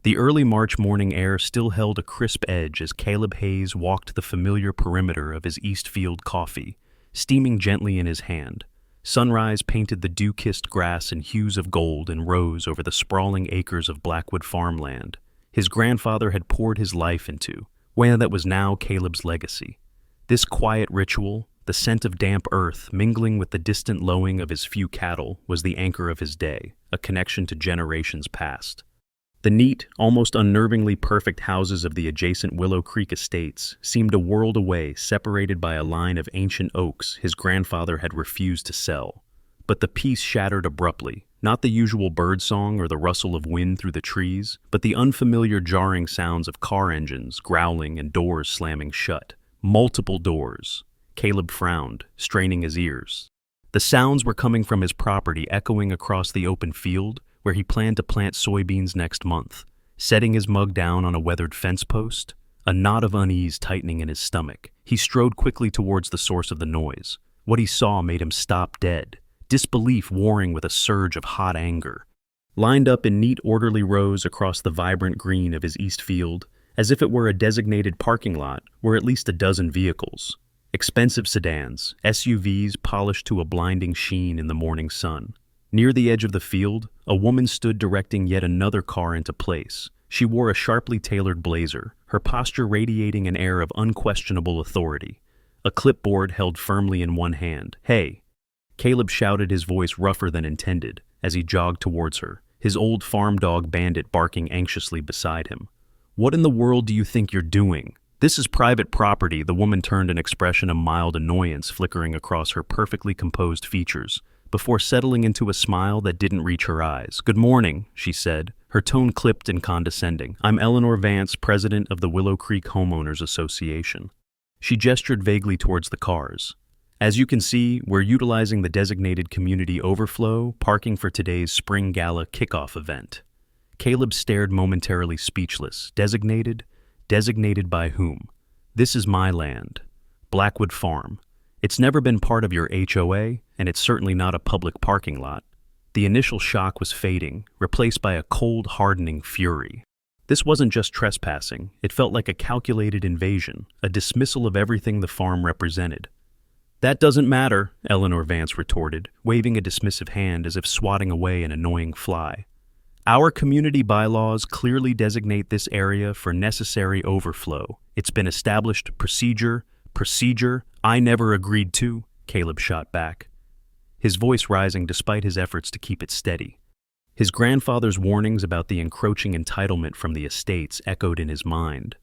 The early March morning air still held a crisp edge as Caleb Hayes walked the familiar perimeter of his Eastfield coffee, steaming gently in his hand. Sunrise painted the dew-kissed grass in hues of gold and rose over the sprawling acres of Blackwood farmland his grandfather had poured his life into, where that was now Caleb's legacy. This quiet ritual, the scent of damp earth mingling with the distant lowing of his few cattle, was the anchor of his day, a connection to generations past. The neat, almost unnervingly perfect houses of the adjacent Willow Creek estates seemed a world away, separated by a line of ancient oaks his grandfather had refused to sell. But the peace shattered abruptly, not the usual birdsong or the rustle of wind through the trees, but the unfamiliar jarring sounds of car engines growling and doors slamming shut. Multiple doors. Caleb frowned, straining his ears. The sounds were coming from his property, echoing across the open field, where he planned to plant soybeans next month. Setting his mug down on a weathered fence post, a knot of unease tightening in his stomach, he strode quickly towards the source of the noise. What he saw made him stop dead, disbelief warring with a surge of hot anger. Lined up in neat orderly rows across the vibrant green of his east field, as if it were a designated parking lot, were at least a dozen vehicles. Expensive sedans, SUVs polished to a blinding sheen in the morning sun. Near the edge of the field, a woman stood directing yet another car into place. She wore a sharply tailored blazer, her posture radiating an air of unquestionable authority. A clipboard held firmly in one hand. "Hey!" Caleb shouted, his voice rougher than intended, as he jogged towards her, his old farm dog Bandit barking anxiously beside him. "What in the world do you think you're doing? This is private property." The woman turned, an expression of mild annoyance flickering across her perfectly composed features, before settling into a smile that didn't reach her eyes. "Good morning," she said, her tone clipped and condescending. "I'm Eleanor Vance, president of the Willow Creek Homeowners Association." She gestured vaguely towards the cars. "As you can see, we're utilizing the designated community overflow parking for today's Spring Gala kickoff event." Caleb stared, momentarily speechless. Designated? Designated by whom? "This is my land. Blackwood Farm. It's never been part of your HOA, and it's certainly not a public parking lot." The initial shock was fading, replaced by a cold, hardening fury. This wasn't just trespassing. It felt like a calculated invasion, a dismissal of everything the farm represented. "That doesn't matter," Eleanor Vance retorted, waving a dismissive hand as if swatting away an annoying fly. "Our community bylaws clearly designate this area for necessary overflow. It's been established procedure I never agreed to," Caleb shot back, his voice rising despite his efforts to keep it steady. His grandfather's warnings about the encroaching entitlement from the estates echoed in his mind.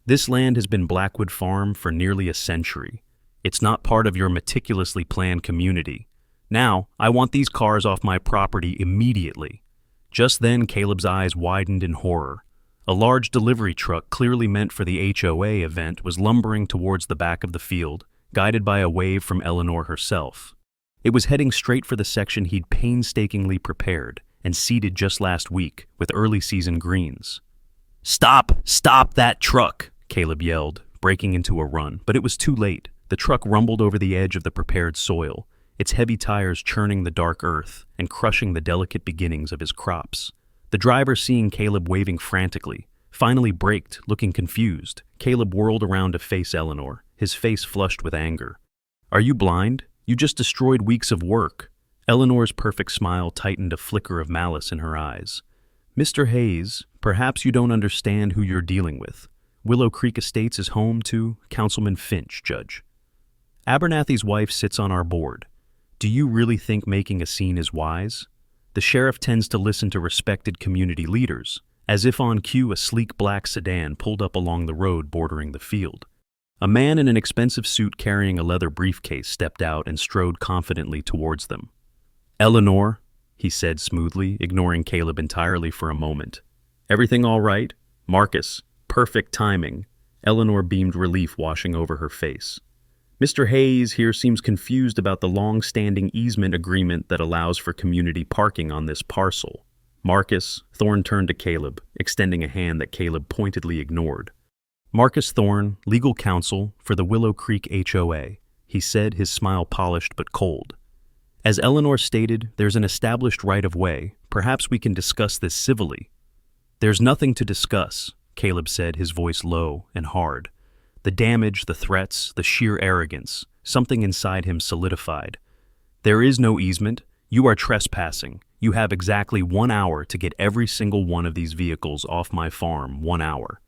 "This land has been Blackwood Farm for nearly a century. It's not part of your meticulously planned community. Now, I want these cars off my property immediately." Just then, Caleb's eyes widened in horror. A large delivery truck, clearly meant for the HOA event, was lumbering towards the back of the field, guided by a wave from Eleanor herself. It was heading straight for the section he'd painstakingly prepared and seeded just last week with early season greens. "Stop! Stop that truck!" Caleb yelled, breaking into a run, but it was too late. The truck rumbled over the edge of the prepared soil, its heavy tires churning the dark earth and crushing the delicate beginnings of his crops. The driver, seeing Caleb waving frantically, finally braked, looking confused. Caleb whirled around to face Eleanor, his face flushed with anger. "Are you blind? You just destroyed weeks of work." Eleanor's perfect smile tightened, a flicker of malice in her eyes. "Mr. Hayes, perhaps you don't understand who you're dealing with. Willow Creek Estates is home to Councilman Finch, Judge. Abernathy's wife sits on our board. Do you really think making a scene is wise? The sheriff tends to listen to respected community leaders." As if on cue, a sleek black sedan pulled up along the road bordering the field. A man in an expensive suit carrying a leather briefcase stepped out and strode confidently towards them. "Eleanor," he said smoothly, ignoring Caleb entirely for a moment. "Everything all right? Marcus, perfect timing." Eleanor beamed, relief washing over her face. "Mr. Hayes here seems confused about the long-standing easement agreement that allows for community parking on this parcel." "Marcus," Thorne turned to Caleb, extending a hand that Caleb pointedly ignored. "Marcus Thorne, legal counsel for the Willow Creek HOA," he said, his smile polished but cold. "As Eleanor stated, there's an established right-of-way. Perhaps we can discuss this civilly." "There's nothing to discuss," Caleb said, his voice low and hard. The damage, the threats, the sheer arrogance, something inside him solidified. "There is no easement. You are trespassing. You have exactly 1 hour to get every single one of these vehicles off my farm, 1 hour.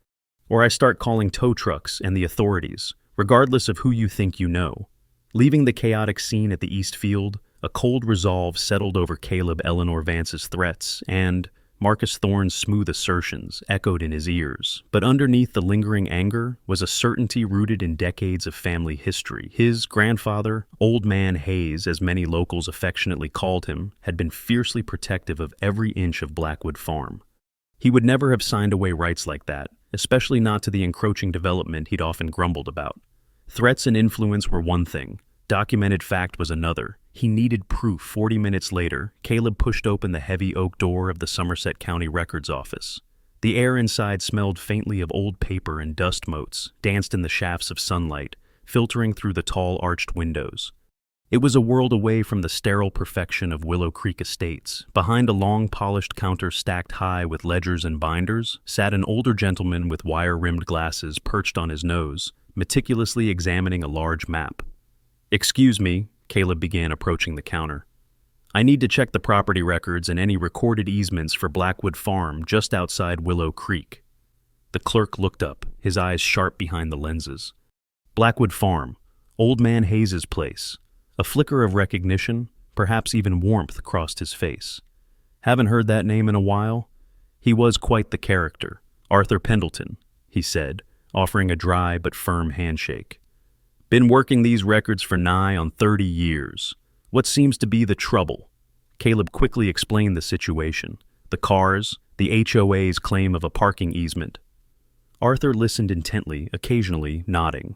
Or I start calling tow trucks and the authorities, regardless of who you think you know." Leaving the chaotic scene at the East Field, a cold resolve settled over Caleb Eleanor Vance's threats, and Marcus Thorne's smooth assertions echoed in his ears. But underneath the lingering anger was a certainty rooted in decades of family history. His grandfather, Old Man Hayes, as many locals affectionately called him, had been fiercely protective of every inch of Blackwood Farm. He would never have signed away rights like that, especially not to the encroaching development he'd often grumbled about. Threats and influence were one thing. Documented fact was another. He needed proof. 40 minutes later, Caleb pushed open the heavy oak door of the Somerset County Records Office. The air inside smelled faintly of old paper, and dust motes danced in the shafts of sunlight, filtering through the tall arched windows. It was a world away from the sterile perfection of Willow Creek Estates. Behind a long polished counter stacked high with ledgers and binders sat an older gentleman with wire-rimmed glasses perched on his nose, meticulously examining a large map. "Excuse me," Caleb began, approaching the counter. "I need to check the property records and any recorded easements for Blackwood Farm just outside Willow Creek." The clerk looked up, his eyes sharp behind the lenses. Blackwood Farm, Old Man Hayes's place. A flicker of recognition, perhaps even warmth, crossed his face. "Haven't heard that name in a while." He was quite the character. "Arthur Pendleton," he said, offering a dry but firm handshake. "Been working these records for nigh on 30 years. What seems to be the trouble?" Caleb quickly explained the situation. The cars, the HOA's claim of a parking easement. Arthur listened intently, occasionally nodding.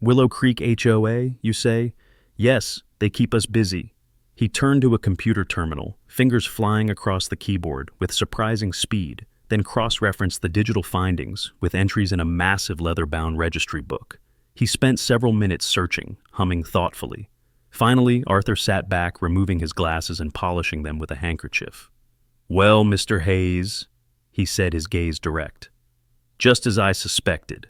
"Willow Creek HOA, you say? Yes, they keep us busy." He turned to a computer terminal, fingers flying across the keyboard with surprising speed, then cross-referenced the digital findings with entries in a massive leather-bound registry book. He spent several minutes searching, humming thoughtfully. Finally, Arthur sat back, removing his glasses and polishing them with a handkerchief. "Well, Mr. Hayes," he said, his gaze direct. "Just as I suspected.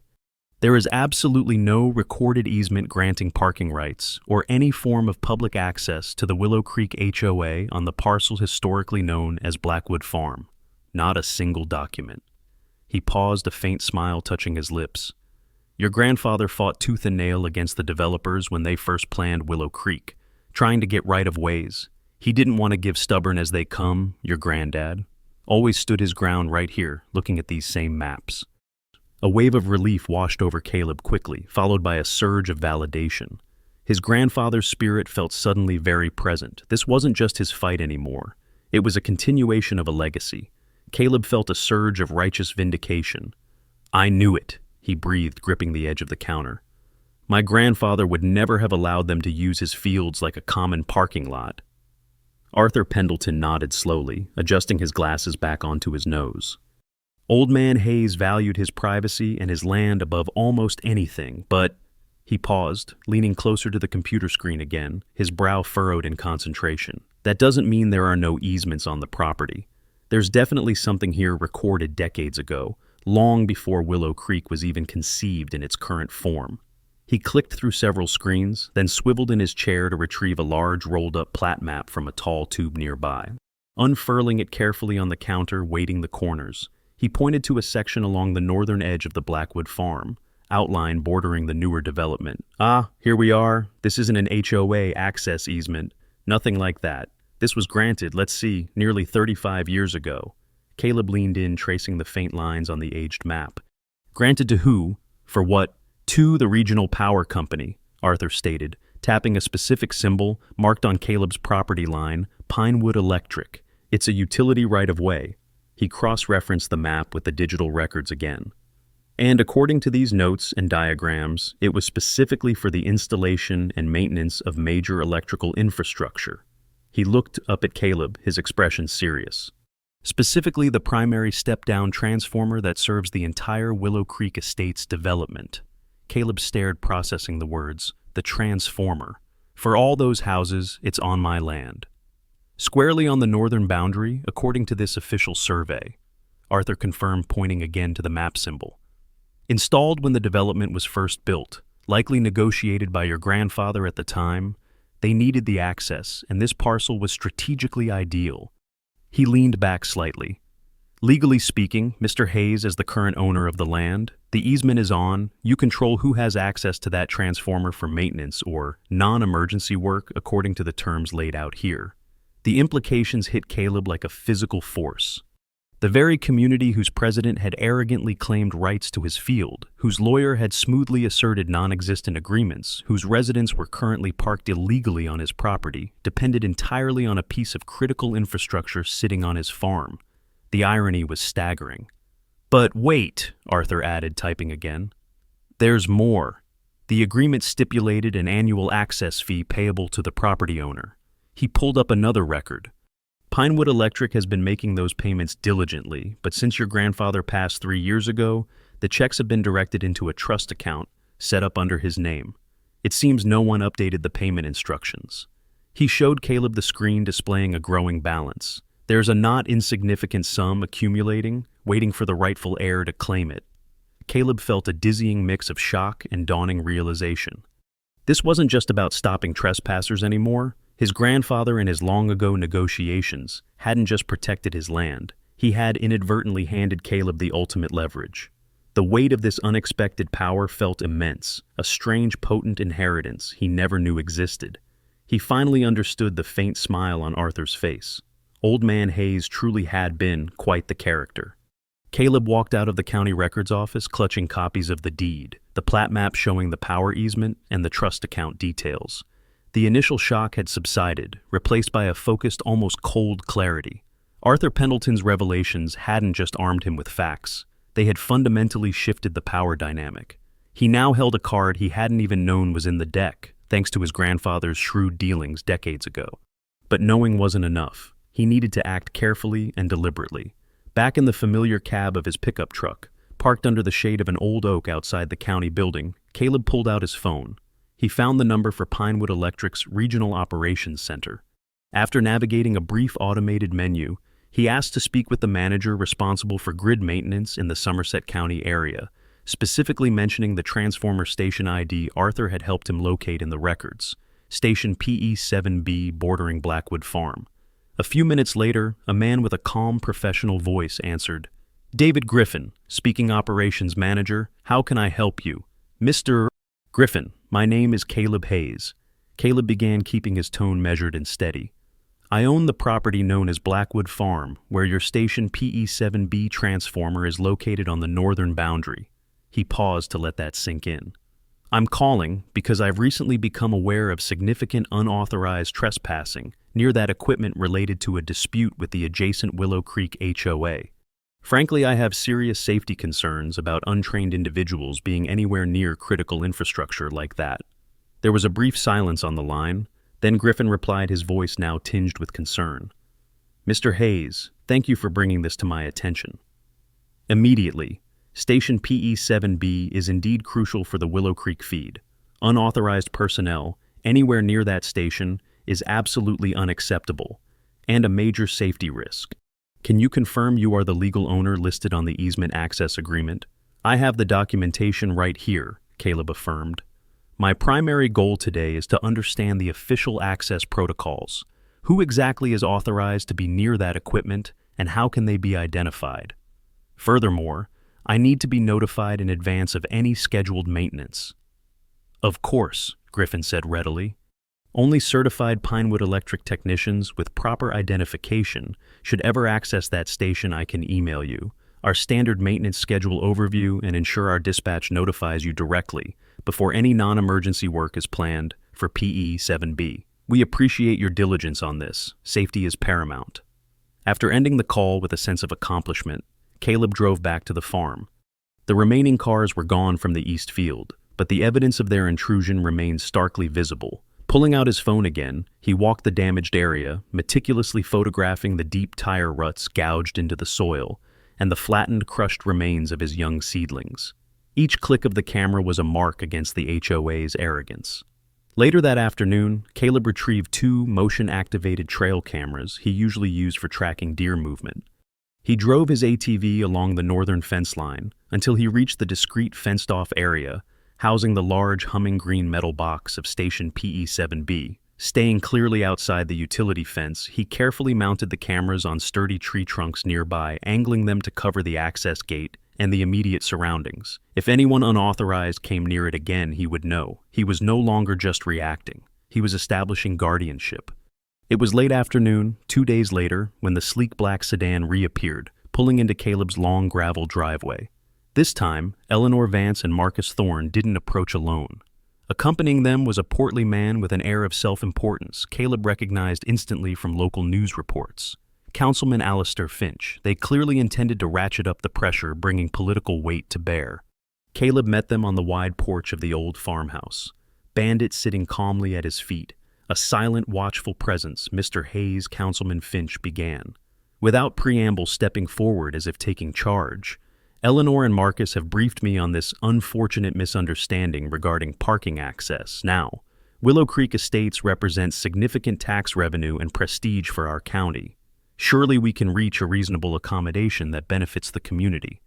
There is absolutely no recorded easement granting parking rights or any form of public access to the Willow Creek HOA on the parcel historically known as Blackwood Farm. Not a single document." He paused, a faint smile touching his lips. "Your grandfather fought tooth and nail against the developers when they first planned Willow Creek, trying to get right of ways. He didn't want to give stubborn as they come, your granddad. Always stood his ground right here, looking at these same maps." A wave of relief washed over Caleb quickly, followed by a surge of validation. His grandfather's spirit felt suddenly very present. This wasn't just his fight anymore. It was a continuation of a legacy. Caleb felt a surge of righteous vindication. "I knew it," he breathed, gripping the edge of the counter. "My grandfather would never have allowed them to use his fields like a common parking lot." Arthur Pendleton nodded slowly, adjusting his glasses back onto his nose. Old Man Hayes valued his privacy and his land above almost anything, but he paused, leaning closer to the computer screen again, his brow furrowed in concentration. "That doesn't mean there are no easements on the property. There's definitely something here recorded decades ago, long before Willow Creek was even conceived in its current form." He clicked through several screens, then swiveled in his chair to retrieve a large rolled-up plat map from a tall tube nearby. Unfurling it carefully on the counter, weighting the corners, he pointed to a section along the northern edge of the Blackwood Farm, outline bordering the newer development. "Ah, here we are. This isn't an HOA access easement. Nothing like that. This was granted, let's see, nearly 35 years ago." Caleb leaned in, tracing the faint lines on the aged map. "Granted to who? For what?" "To the Regional Power Company," Arthur stated, tapping a specific symbol marked on Caleb's property line, Pinewood Electric. "It's a utility right-of-way." He cross-referenced the map with the digital records again. "And according to these notes and diagrams, it was specifically for the installation and maintenance of major electrical infrastructure." He looked up at Caleb, his expression serious. "Specifically the primary step-down transformer that serves the entire Willow Creek Estates development." Caleb stared, processing the words. "The transformer. For all those houses, it's on my land. Squarely on the northern boundary, according to this official survey. Arthur confirmed, pointing again to the map symbol. Installed when the development was first built, likely negotiated by your grandfather at the time, they needed the access, and this parcel was strategically ideal. He leaned back slightly. Legally speaking, Mr. Hayes is the current owner of the land. The easement is on. You control who has access to that transformer for maintenance or non-emergency work according to the terms laid out here. The implications hit Caleb like a physical force. The very community whose president had arrogantly claimed rights to his field, whose lawyer had smoothly asserted non-existent agreements, whose residents were currently parked illegally on his property, depended entirely on a piece of critical infrastructure sitting on his farm. The irony was staggering. But wait, Arthur added, typing again. There's more. The agreement stipulated an annual access fee payable to the property owner. He pulled up another record. Pinewood Electric has been making those payments diligently, but since your grandfather passed 3 years ago, the checks have been directed into a trust account set up under his name. It seems no one updated the payment instructions. He showed Caleb the screen displaying a growing balance. There's a not insignificant sum accumulating, waiting for the rightful heir to claim it. Caleb felt a dizzying mix of shock and dawning realization. This wasn't just about stopping trespassers anymore. His grandfather in his long-ago negotiations hadn't just protected his land, he had inadvertently handed Caleb the ultimate leverage. The weight of this unexpected power felt immense, a strange potent inheritance he never knew existed. He finally understood the faint smile on Arthur's face. Old Man Hayes truly had been quite the character. Caleb walked out of the county records office clutching copies of the deed, the plat map showing the power easement, and the trust account details. The initial shock had subsided, replaced by a focused, almost cold clarity. Arthur Pendleton's revelations hadn't just armed him with facts. They had fundamentally shifted the power dynamic. He now held a card he hadn't even known was in the deck, thanks to his grandfather's shrewd dealings decades ago. But knowing wasn't enough. He needed to act carefully and deliberately. Back in the familiar cab of his pickup truck, parked under the shade of an old oak outside the county building, Caleb pulled out his phone. He found the number for Pinewood Electric's Regional Operations Center. After navigating a brief automated menu, he asked to speak with the manager responsible for grid maintenance in the Somerset County area, specifically mentioning the transformer station ID Arthur had helped him locate in the records, station PE7B bordering Blackwood Farm. A few minutes later, a man with a calm, professional voice answered, "David Griffin, speaking operations manager. How can I help you?" "Mr. Griffin, my name is Caleb Hayes." Caleb began, keeping his tone measured and steady. "I own the property known as Blackwood Farm, where your station PE7B transformer is located on the northern boundary." He paused to let that sink in. "I'm calling because I've recently become aware of significant unauthorized trespassing near that equipment related to a dispute with the adjacent Willow Creek HOA. Frankly, I have serious safety concerns about untrained individuals being anywhere near critical infrastructure like that." There was a brief silence on the line, then Griffin replied, his voice now tinged with concern. "Mr. Hayes, thank you for bringing this to my attention. Immediately, Station PE7B is indeed crucial for the Willow Creek feed. Unauthorized personnel anywhere near that station is absolutely unacceptable and a major safety risk. Can you confirm you are the legal owner listed on the easement access agreement?" "I have the documentation right here," Caleb affirmed. "My primary goal today is to understand the official access protocols. Who exactly is authorized to be near that equipment, and how can they be identified? Furthermore, I need to be notified in advance of any scheduled maintenance." "Of course," Griffin said readily. "Only certified Pinewood Electric technicians with proper identification should ever access that station. I can email you our standard maintenance schedule overview and ensure our dispatch notifies you directly before any non-emergency work is planned for PE7B. We appreciate your diligence on this. Safety is paramount." After ending the call with a sense of accomplishment, Caleb drove back to the farm. The remaining cars were gone from the east field, but the evidence of their intrusion remained starkly visible. Pulling out his phone again, he walked the damaged area, meticulously photographing the deep tire ruts gouged into the soil and the flattened, crushed remains of his young seedlings. Each click of the camera was a mark against the HOA's arrogance. Later that afternoon, Caleb retrieved 2 motion-activated trail cameras he usually used for tracking deer movement. He drove his ATV along the northern fence line until he reached the discreet fenced-off area housing the large humming green metal box of Station PE-7B. Staying clearly outside the utility fence, he carefully mounted the cameras on sturdy tree trunks nearby, angling them to cover the access gate and the immediate surroundings. If anyone unauthorized came near it again, he would know. He was no longer just reacting. He was establishing guardianship. It was late afternoon, 2 days later, when the sleek black sedan reappeared, pulling into Caleb's long gravel driveway. This time, Eleanor Vance and Marcus Thorne didn't approach alone. Accompanying them was a portly man with an air of self-importance Caleb recognized instantly from local news reports. Councilman Alistair Finch. They clearly intended to ratchet up the pressure, bringing political weight to bear. Caleb met them on the wide porch of the old farmhouse. Bandit sitting calmly at his feet, a silent, watchful presence, Mr. Hayes, Councilman Finch began. Without preamble, stepping forward as if taking charge, Eleanor and Marcus have briefed me on this unfortunate misunderstanding regarding parking access. Now, Willow Creek Estates represents significant tax revenue and prestige for our county. Surely we can reach a reasonable accommodation that benefits the community.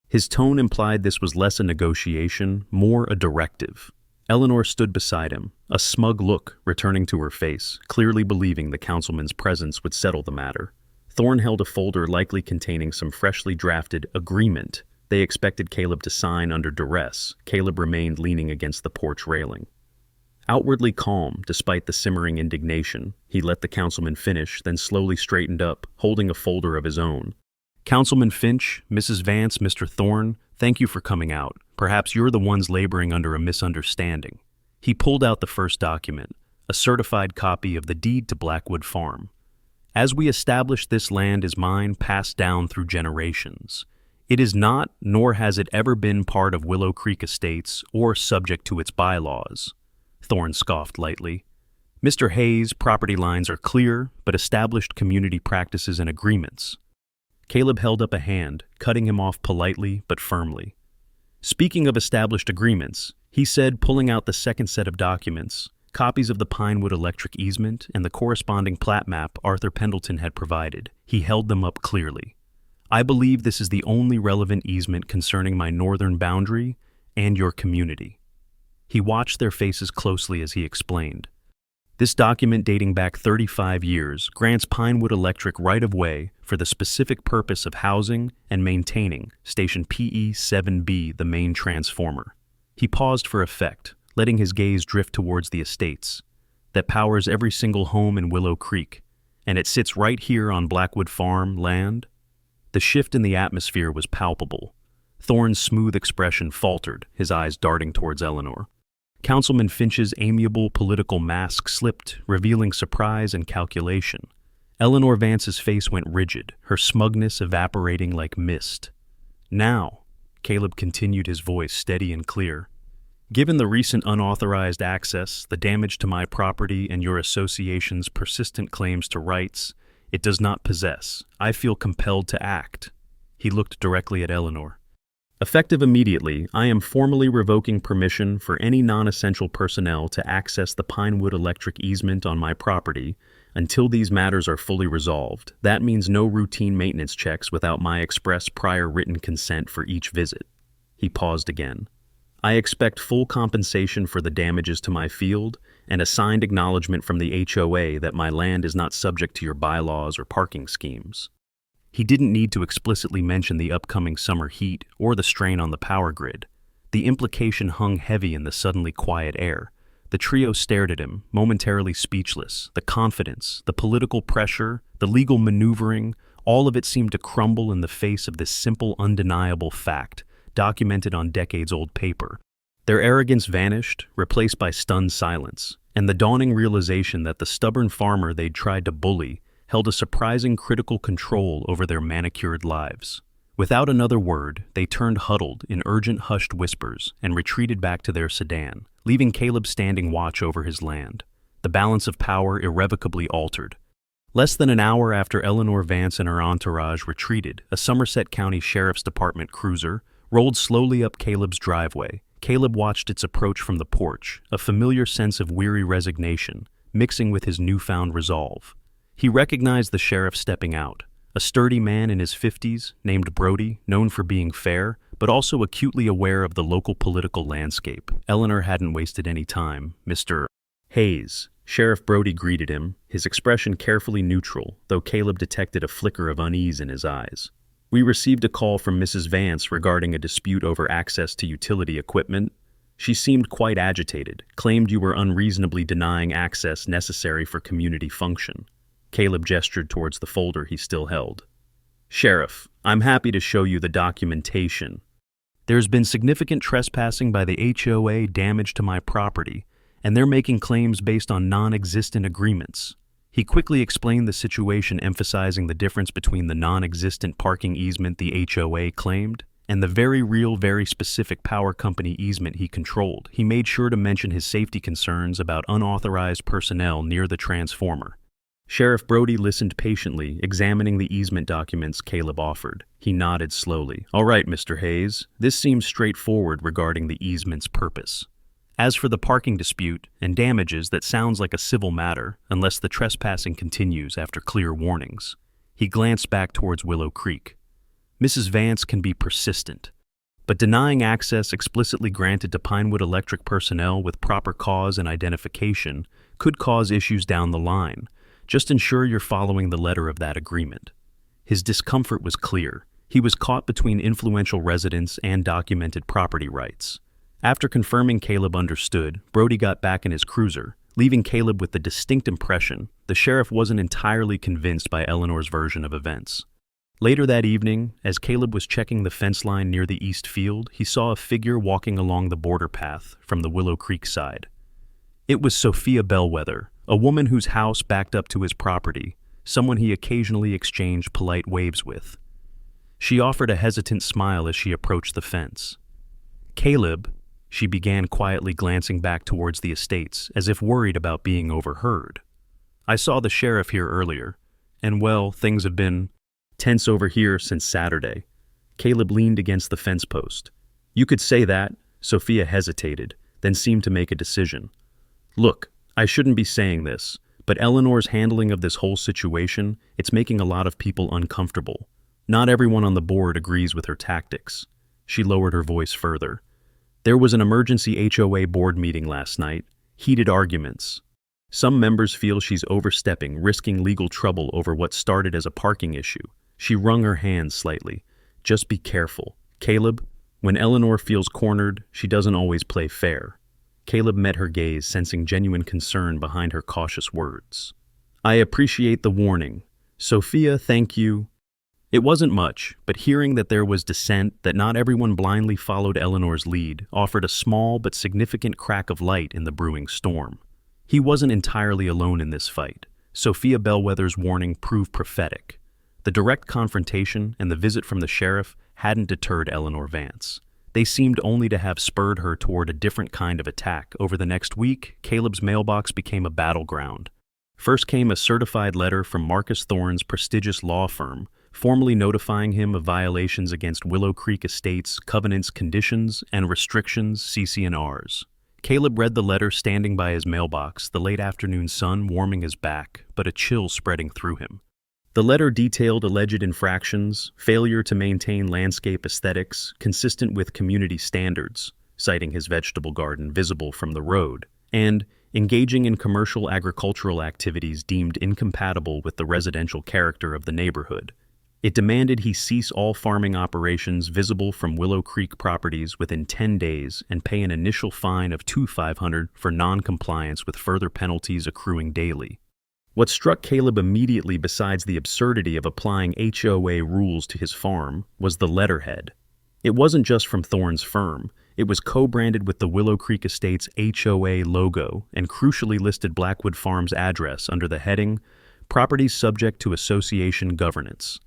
His tone implied this was less a negotiation, more a directive. Eleanor stood beside him, a smug look returning to her face, clearly believing the councilman's presence would settle the matter. Thorne held a folder likely containing some freshly drafted agreement they expected Caleb to sign under duress. Caleb remained leaning against the porch railing. Outwardly calm, despite the simmering indignation, he let the councilman finish, then slowly straightened up, holding a folder of his own. Councilman Finch, Mrs. Vance, Mr. Thorne, thank you for coming out. Perhaps you're the ones laboring under a misunderstanding. He pulled out the first document, a certified copy of the deed to Blackwood Farm. As we established, this land is mine, passed down through generations. It is not, nor has it ever been part of Willow Creek Estates or subject to its bylaws. Thorne scoffed lightly. Mr. Hayes, property lines are clear, but established community practices and agreements. Caleb held up a hand, cutting him off politely but firmly. Speaking of established agreements, he said, pulling out the second set of documents, copies of the Pinewood Electric easement and the corresponding plat map Arthur Pendleton had provided. He held them up clearly. I believe this is the only relevant easement concerning my northern boundary and your community. He watched their faces closely as he explained. This document, dating back 35 years, grants Pinewood Electric right-of-way for the specific purpose of housing and maintaining Station PE-7B, the main transformer. He paused for effect, letting his gaze drift towards the estates that powers every single home in Willow Creek, and it sits right here on Blackwood Farm land. The shift in the atmosphere was palpable. Thorne's smooth expression faltered, his eyes darting towards Eleanor. Councilman Finch's amiable political mask slipped, revealing surprise and calculation. Eleanor Vance's face went rigid, her smugness evaporating like mist. Now, Caleb continued, his voice steady and clear, given the recent unauthorized access, the damage to my property, and your association's persistent claims to rights it does not possess, I feel compelled to act. He looked directly at Eleanor. Effective immediately, I am formally revoking permission for any non-essential personnel to access the Pinewood Electric easement on my property until these matters are fully resolved. That means no routine maintenance checks without my express prior written consent for each visit. He paused again. I expect full compensation for the damages to my field and a signed acknowledgement from the HOA that my land is not subject to your bylaws or parking schemes. He didn't need to explicitly mention the upcoming summer heat or the strain on the power grid. The implication hung heavy in the suddenly quiet air. The trio stared at him, momentarily speechless. The confidence, the political pressure, the legal maneuvering, all of it seemed to crumble in the face of this simple, undeniable fact, documented on decades-old paper. Their arrogance vanished, replaced by stunned silence, and the dawning realization that the stubborn farmer they'd tried to bully held a surprising critical control over their manicured lives. Without another word, they turned huddled in urgent hushed whispers and retreated back to their sedan, leaving Caleb standing watch over his land. The balance of power irrevocably altered. Less than an hour after Eleanor Vance and her entourage retreated, a Somerset County Sheriff's Department cruiser rolled slowly up Caleb's driveway. Caleb watched its approach from the porch, a familiar sense of weary resignation, mixing with his newfound resolve. He recognized the sheriff stepping out, a sturdy man in his 50s named Brody, known for being fair, but also acutely aware of the local political landscape. Eleanor hadn't wasted any time. Mr. Hayes, Sheriff Brody greeted him, his expression carefully neutral, though Caleb detected a flicker of unease in his eyes. We received a call from Mrs. Vance regarding a dispute over access to utility equipment. She seemed quite agitated, claimed you were unreasonably denying access necessary for community function. Caleb gestured towards the folder he still held. Sheriff, I'm happy to show you the documentation. There's been significant trespassing by the HOA, damage to my property, and they're making claims based on non-existent agreements. He quickly explained the situation, emphasizing the difference between the non-existent parking easement the HOA claimed and the very real, very specific power company easement he controlled. He made sure to mention his safety concerns about unauthorized personnel near the transformer. Sheriff Brody listened patiently, examining the easement documents Caleb offered. He nodded slowly. All right, Mr. Hayes, this seems straightforward regarding the easement's purpose. As for the parking dispute and damages, that sounds like a civil matter, unless the trespassing continues after clear warnings. He glanced back towards Willow Creek. Mrs. Vance can be persistent, but denying access explicitly granted to Pinewood Electric personnel with proper cause and identification could cause issues down the line. Just ensure you're following the letter of that agreement. His discomfort was clear. He was caught between influential residents and documented property rights. After confirming Caleb understood, Brody got back in his cruiser, leaving Caleb with the distinct impression the sheriff wasn't entirely convinced by Eleanor's version of events. Later that evening, as Caleb was checking the fence line near the east field, he saw a figure walking along the border path from the Willow Creek side. It was Sophia Bellwether, a woman whose house backed up to his property, someone he occasionally exchanged polite waves with. She offered a hesitant smile as she approached the fence. Caleb, she began quietly, glancing back towards the estates, as if worried about being overheard. I saw the sheriff here earlier, and well, things have been tense over here since Saturday. Caleb leaned against the fence post. You could say that. Sophia hesitated, then seemed to make a decision. Look, I shouldn't be saying this, but Eleanor's handling of this whole situation, it's making a lot of people uncomfortable. Not everyone on the board agrees with her tactics. She lowered her voice further. There was an emergency HOA board meeting last night. Heated arguments. Some members feel she's overstepping, risking legal trouble over what started as a parking issue. She wrung her hands slightly. Just be careful. Caleb, when Eleanor feels cornered, she doesn't always play fair. Caleb met her gaze, sensing genuine concern behind her cautious words. I appreciate the warning. Sophia, thank you. It wasn't much, but hearing that there was dissent, that not everyone blindly followed Eleanor's lead, offered a small but significant crack of light in the brewing storm. He wasn't entirely alone in this fight. Sophia Bellwether's warning proved prophetic. The direct confrontation and the visit from the sheriff hadn't deterred Eleanor Vance. They seemed only to have spurred her toward a different kind of attack. Over the next week, Caleb's mailbox became a battleground. First came a certified letter from Marcus Thorne's prestigious law firm, formally notifying him of violations against Willow Creek Estates, covenants, conditions, and restrictions, CC&Rs. Caleb read the letter standing by his mailbox, the late afternoon sun warming his back, but a chill spreading through him. The letter detailed alleged infractions, failure to maintain landscape aesthetics consistent with community standards, citing his vegetable garden visible from the road, and engaging in commercial agricultural activities deemed incompatible with the residential character of the neighborhood. It demanded he cease all farming operations visible from Willow Creek properties within 10 days and pay an initial fine of $2,500 for non-compliance, with further penalties accruing daily. What struck Caleb immediately, besides the absurdity of applying HOA rules to his farm, was the letterhead. It wasn't just from Thorne's firm. It was co-branded with the Willow Creek Estates HOA logo and crucially listed Blackwood Farms' address under the heading, Properties Subject to Association Governance.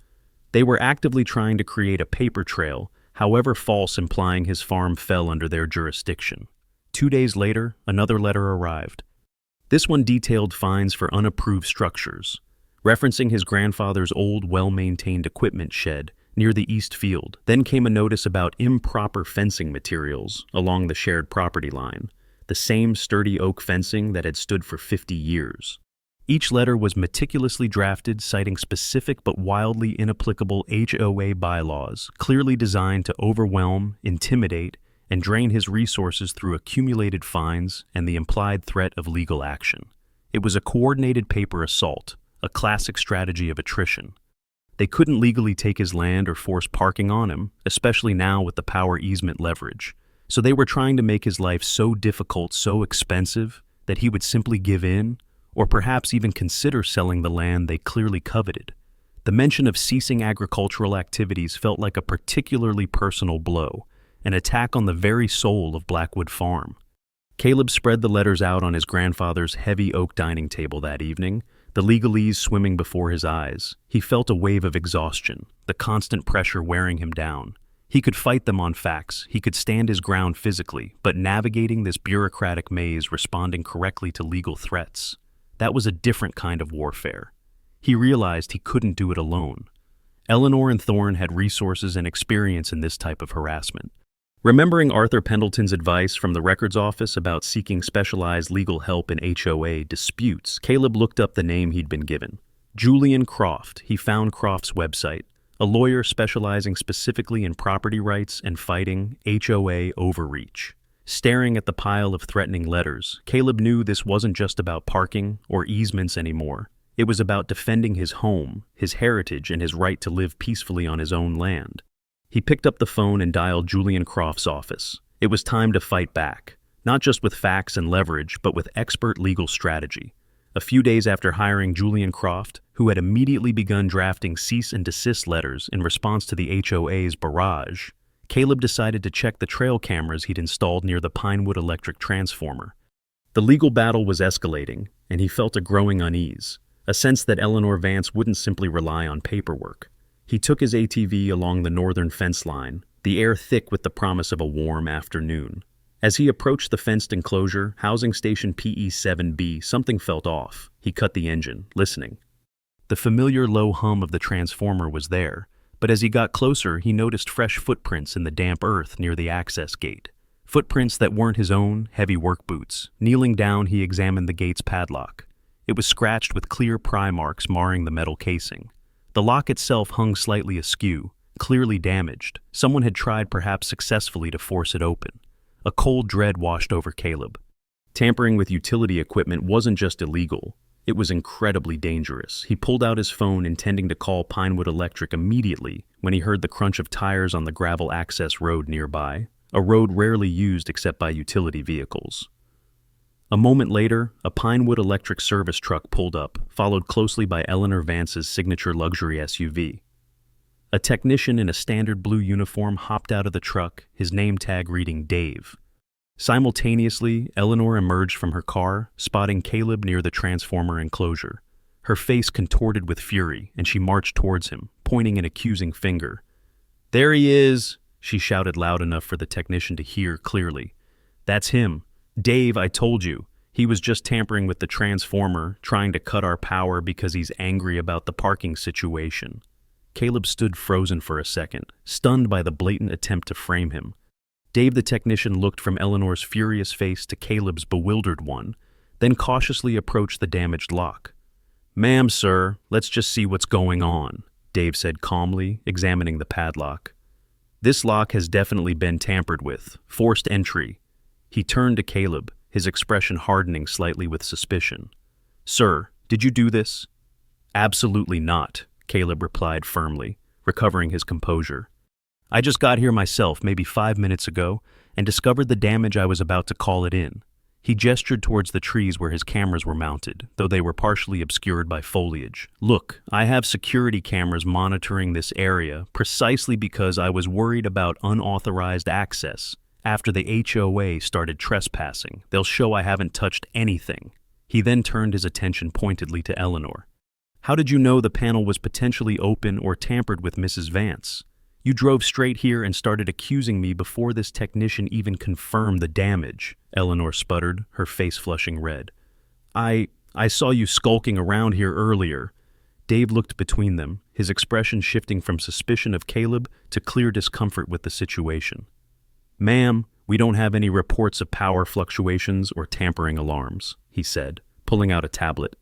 They were actively trying to create a paper trail, however false, implying his farm fell under their jurisdiction. 2 days later, another letter arrived. This one detailed fines for unapproved structures, referencing his grandfather's old, well-maintained equipment shed near the east field. Then came a notice about improper fencing materials along the shared property line, the same sturdy oak fencing that had stood for 50 years. Each letter was meticulously drafted, citing specific but wildly inapplicable HOA bylaws, clearly designed to overwhelm, intimidate, and drain his resources through accumulated fines and the implied threat of legal action. It was a coordinated paper assault, a classic strategy of attrition. They couldn't legally take his land or force parking on him, especially now with the power easement leverage. So they were trying to make his life so difficult, so expensive, that he would simply give in, or perhaps even consider selling the land they clearly coveted. The mention of ceasing agricultural activities felt like a particularly personal blow, an attack on the very soul of Blackwood Farm. Caleb spread the letters out on his grandfather's heavy oak dining table that evening, the legalese swimming before his eyes. He felt a wave of exhaustion, the constant pressure wearing him down. He could fight them on facts, he could stand his ground physically, but navigating this bureaucratic maze, responding correctly to legal threats, that was a different kind of warfare. He realized he couldn't do it alone. Eleanor and Thorne had resources and experience in this type of harassment. Remembering Arthur Pendleton's advice from the records office about seeking specialized legal help in HOA disputes, Caleb looked up the name he'd been given. Julian Croft. He found Croft's website, a lawyer specializing specifically in property rights and fighting HOA overreach. Staring at the pile of threatening letters, Caleb knew this wasn't just about parking or easements anymore. It was about defending his home, his heritage, and his right to live peacefully on his own land. He picked up the phone and dialed Julian Croft's office. It was time to fight back, not just with facts and leverage, but with expert legal strategy. A few days after hiring Julian Croft, who had immediately begun drafting cease and desist letters in response to the HOA's barrage, Caleb decided to check the trail cameras he'd installed near the Pinewood Electric transformer. The legal battle was escalating, and he felt a growing unease, a sense that Eleanor Vance wouldn't simply rely on paperwork. He took his ATV along the northern fence line, the air thick with the promise of a warm afternoon. As he approached the fenced enclosure, housing station PE7B, something felt off. He cut the engine, listening. The familiar low hum of the transformer was there, but as he got closer, he noticed fresh footprints in the damp earth near the access gate. Footprints that weren't his own, heavy work boots. Kneeling down, he examined the gate's padlock. It was scratched with clear pry marks marring the metal casing. The lock itself hung slightly askew, clearly damaged. Someone had tried, perhaps successfully, to force it open. A cold dread washed over Caleb. Tampering with utility equipment wasn't just illegal, it was incredibly dangerous. He pulled out his phone, intending to call Pinewood Electric immediately, when he heard the crunch of tires on the gravel access road nearby, a road rarely used except by utility vehicles. A moment later, a Pinewood Electric service truck pulled up, followed closely by Eleanor Vance's signature luxury SUV. A technician in a standard blue uniform hopped out of the truck, his name tag reading Dave. Simultaneously, Eleanor emerged from her car, spotting Caleb near the transformer enclosure. Her face contorted with fury, and she marched towards him, pointing an accusing finger. "There he is!" she shouted loud enough for the technician to hear clearly. "That's him. Dave, I told you. He was just tampering with the transformer, trying to cut our power because he's angry about the parking situation." Caleb stood frozen for a second, stunned by the blatant attempt to frame him. Dave the technician looked from Eleanor's furious face to Caleb's bewildered one, then cautiously approached the damaged lock. "Ma'am, sir, let's just see what's going on," Dave said calmly, examining the padlock. "This lock has definitely been tampered with. Forced entry." He turned to Caleb, his expression hardening slightly with suspicion. "Sir, did you do this?" "Absolutely not," Caleb replied firmly, recovering his composure. "I just got here myself maybe 5 minutes ago and discovered the damage. I was about to call it in." He gestured towards the trees where his cameras were mounted, though they were partially obscured by foliage. "Look, I have security cameras monitoring this area precisely because I was worried about unauthorized access. After the HOA started trespassing, they'll show I haven't touched anything." He then turned his attention pointedly to Eleanor. "How did you know the panel was potentially open or tampered with, Mrs. Vance? You drove straight here and started accusing me before this technician even confirmed the damage," Eleanor sputtered, her face flushing red. I saw you skulking around here earlier." Dave looked between them, his expression shifting from suspicion of Caleb to clear discomfort with the situation. "Ma'am, we don't have any reports of power fluctuations or tampering alarms," he said, pulling out a tablet.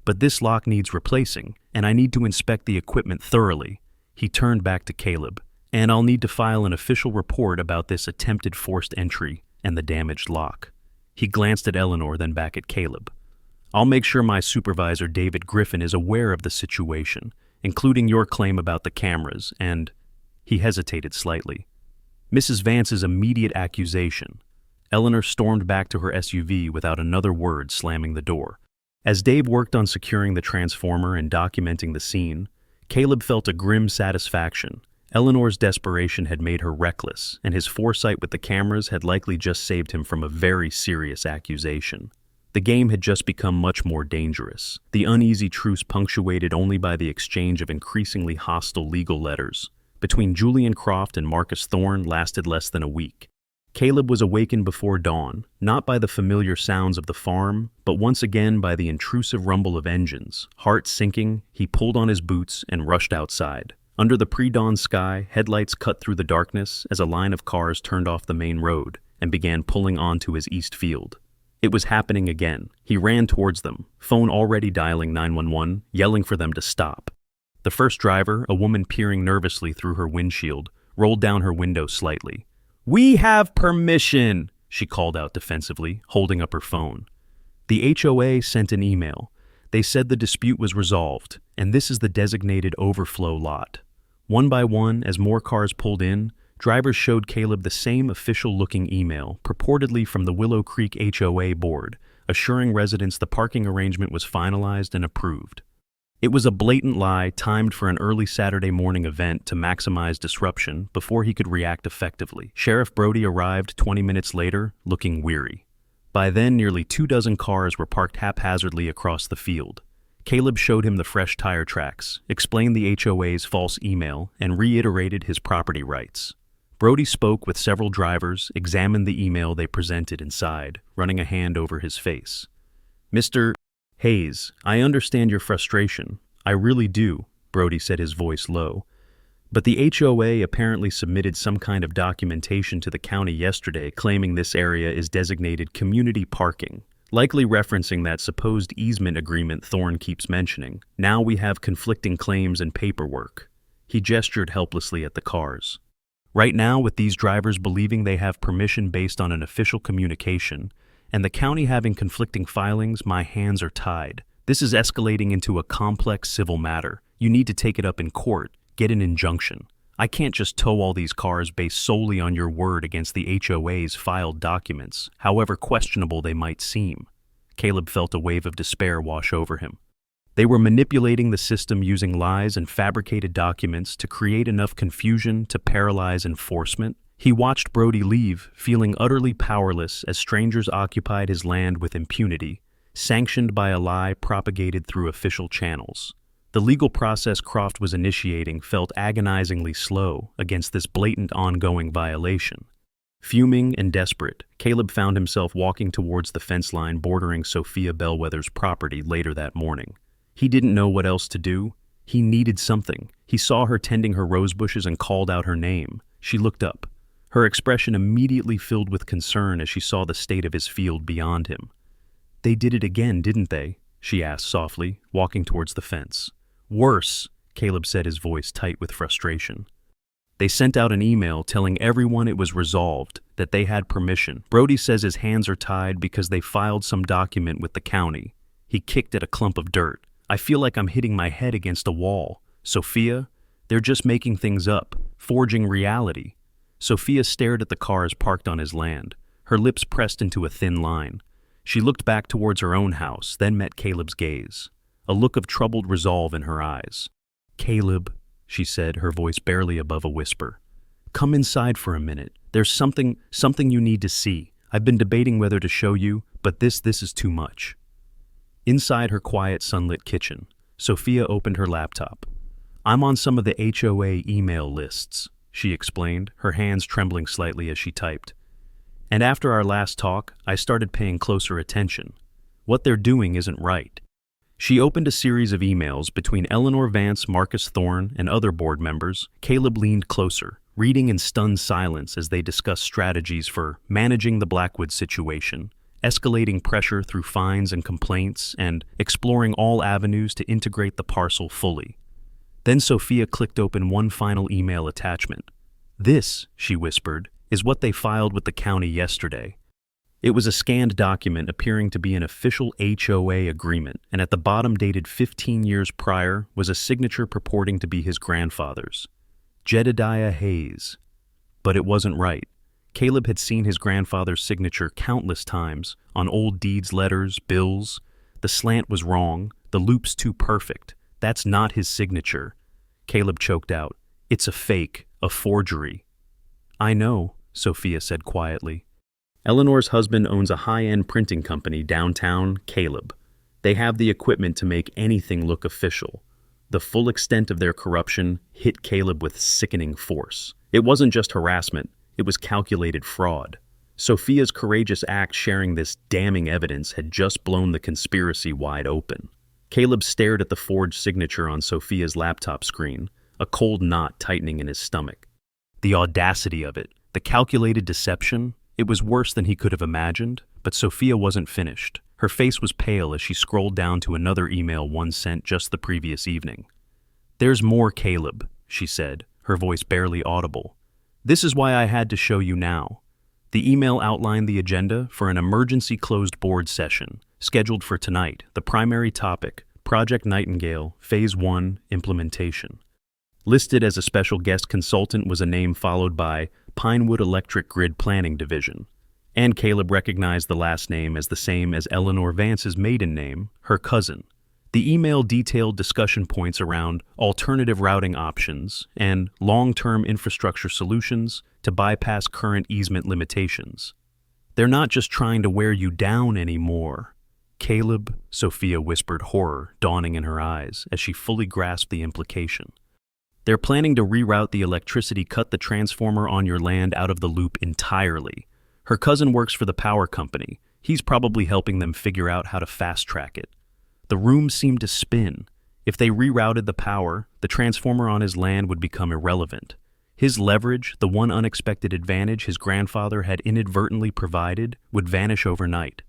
But this lock needs replacing, and I need to inspect the equipment thoroughly. He turned back to Caleb. And I'll need to file an official report about this attempted forced entry and the damaged lock. He glanced at Eleanor, then back at Caleb. I'll make sure my supervisor, David Griffin, is aware of the situation, including your claim about the cameras, and... He hesitated slightly. Mrs. Vance's immediate accusation. Eleanor stormed back to her SUV without another word, slamming the door. As Dave worked on securing the transformer and documenting the scene, Caleb felt a grim satisfaction. Eleanor's desperation had made her reckless, and his foresight with the cameras had likely just saved him from a very serious accusation. The game had just become much more dangerous, the uneasy truce punctuated only by the exchange of increasingly hostile legal letters. Between Julian Croft and Marcus Thorne lasted less than a week. Caleb was awakened before dawn, not by the familiar sounds of the farm, but once again by the intrusive rumble of engines. Heart sinking, he pulled on his boots and rushed outside. Under the pre-dawn sky, headlights cut through the darkness as a line of cars turned off the main road and began pulling onto his east field. It was happening again. He ran towards them, phone already dialing 911, yelling for them to stop. The first driver, a woman peering nervously through her windshield, rolled down her window slightly. "We have permission," she called out defensively, holding up her phone. The HOA sent an email. They said the dispute was resolved, and this is the designated overflow lot. One by one, as more cars pulled in, drivers showed Caleb the same official-looking email, purportedly from the Willow Creek HOA board, assuring residents the parking arrangement was finalized and approved. It was a blatant lie timed for an early Saturday morning event to maximize disruption before he could react effectively. Sheriff Brody arrived 20 minutes later, looking weary. By then, nearly 24 cars were parked haphazardly across the field. Caleb showed him the fresh tire tracks, explained the HOA's false email, and reiterated his property rights. Brody spoke with several drivers, examined the email they presented and sighed, running a hand over his face. "Mr. Hayes, I understand your frustration. I really do," Brody said, his voice low. "But the HOA apparently submitted some kind of documentation to the county yesterday claiming this area is designated community parking, likely referencing that supposed easement agreement Thorne keeps mentioning. Now we have conflicting claims and paperwork." He gestured helplessly at the cars. "Right now, with these drivers believing they have permission based on an official communication, and the county having conflicting filings, my hands are tied. This is escalating into a complex civil matter. You need to take it up in court, get an injunction. I can't just tow all these cars based solely on your word against the HOA's filed documents, however questionable they might seem." Caleb felt a wave of despair wash over him. They were manipulating the system using lies and fabricated documents to create enough confusion to paralyze enforcement. He watched Brody leave, feeling utterly powerless as strangers occupied his land with impunity, sanctioned by a lie propagated through official channels. The legal process Croft was initiating felt agonizingly slow against this blatant ongoing violation. Fuming and desperate, Caleb found himself walking towards the fence line bordering Sophia Bellwether's property later that morning. He didn't know what else to do. He needed something. He saw her tending her rose bushes and called out her name. She looked up. Her expression immediately filled with concern as she saw the state of his field beyond him. "They did it again, didn't they?" she asked softly, walking towards the fence. "Worse," Caleb said, his voice tight with frustration. "They sent out an email telling everyone it was resolved, that they had permission. Brody says his hands are tied because they filed some document with the county." He kicked at a clump of dirt. "I feel like I'm hitting my head against a wall. Sophia, they're just making things up, forging reality." Sophia stared at the cars parked on his land, her lips pressed into a thin line. She looked back towards her own house, then met Caleb's gaze, a look of troubled resolve in her eyes. "Caleb," she said, her voice barely above a whisper. "Come inside for a minute. There's something you need to see. I've been debating whether to show you, but this is too much." Inside her quiet, sunlit kitchen, Sophia opened her laptop. "I'm on some of the HOA email lists," she explained, her hands trembling slightly as she typed. "And after our last talk, I started paying closer attention. What they're doing isn't right." She opened a series of emails between Eleanor Vance, Marcus Thorne, and other board members. Caleb leaned closer, reading in stunned silence as they discussed strategies for managing the Blackwood situation escalating pressure through fines and complaints, and exploring all avenues to integrate the parcel fully. Then Sophia clicked open one final email attachment. "This," she whispered, "is what they filed with the county yesterday." It was a scanned document appearing to be an official HOA agreement, and at the bottom, dated 15 years prior, was a signature purporting to be his grandfather's. Jedediah Hayes. But it wasn't right. Caleb had seen his grandfather's signature countless times, on old deeds, letters, bills. The slant was wrong, the loop's too perfect. That's not his signature. Caleb choked out. "It's a fake, a forgery." "I know," Sophia said quietly. "Eleanor's husband owns a high-end printing company downtown, Caleb. They have the equipment to make anything look official." The full extent of their corruption hit Caleb with sickening force. It wasn't just harassment, it was calculated fraud. Sophia's courageous act sharing this damning evidence had just blown the conspiracy wide open. Caleb stared at the forged signature on Sophia's laptop screen, a cold knot tightening in his stomach. The audacity of it, the calculated deception, it was worse than he could have imagined, but Sophia wasn't finished. Her face was pale as she scrolled down to another email one sent just the previous evening. "There's more, Caleb," she said, her voice barely audible. "This is why I had to show you now." The email outlined the agenda for an emergency closed board session, scheduled for tonight. The primary topic, Project Nightingale, Phase 1, Implementation. Listed as a special guest consultant was a name followed by Pinewood Electric Grid Planning Division. And Caleb recognized the last name as the same as Eleanor Vance's maiden name, her cousin. The email detailed discussion points around alternative routing options and long-term infrastructure solutions to bypass current easement limitations. "They're not just trying to wear you down anymore." "Caleb," Sophia whispered, horror dawning in her eyes as she fully grasped the implication. "They're planning to reroute the electricity, cut the transformer on your land out of the loop entirely. Her cousin works for the power company. He's probably helping them figure out how to fast-track it." The room seemed to spin. If they rerouted the power, the transformer on his land would become irrelevant. His leverage, the one unexpected advantage his grandfather had inadvertently provided, would vanish overnight.